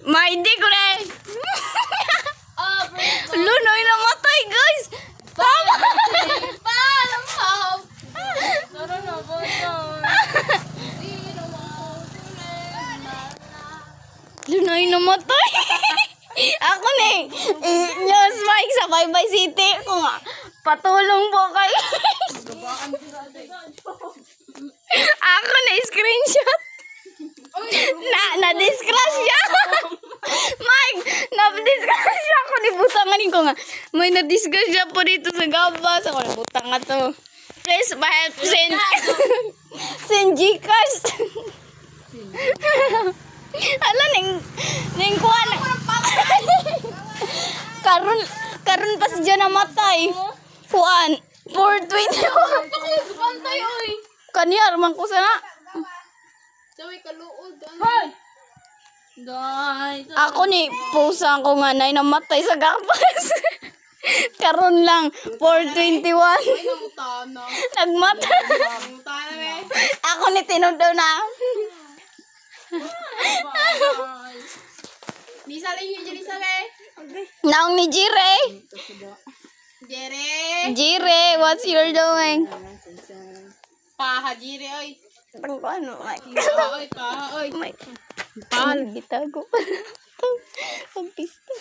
Hindi ko na. Lunoy na matay, guys. Tama. Lunoy na matay. Ako na News Mike sa Bye City. Ako nga, patulong po kayo. Ako na screenshot. Na-discrash siya. Mike, na-discrash siya ako. Nibutanganin ko nga. May na-discrash siya po dito sa gabas. Ako nabutang nga to. Please, help send Gcash. Ala, ning kuhan. Karon pa siya namatay. Kuhan. 421. Kanyar, man ko sana. Ako ni pusang ko nga na namatay sa gapas. Karon lang 421. Nagmata. Ako ni tinudaw na. Lisa lang yun, Lisa lang. Naong ni Jire. Jere. Jire, what's you're doing? Paha, Jere, oy. Ano, Mike? Paha, oy. Mike. Paano gitago? Pagpista.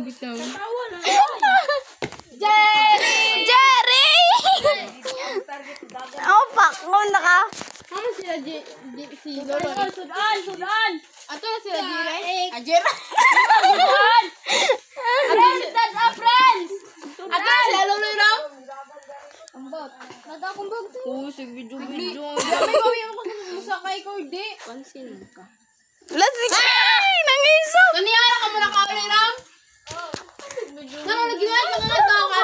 Bitaw. Jerry! Oh, pak mo na ka. Ano sila si Lolo? Sudan! Ato na sila Jere? Jere! Sudan! Ato na friends! Ato na sila Lolo lang? Ambot. Nagkakumbog to. Oo, sige, video. Dami ko yung musakay ko, di. Pansin ka. Let's see. Nangiso. Kaniyara ka muna ka ulit lang? Nang nagiwan ka nga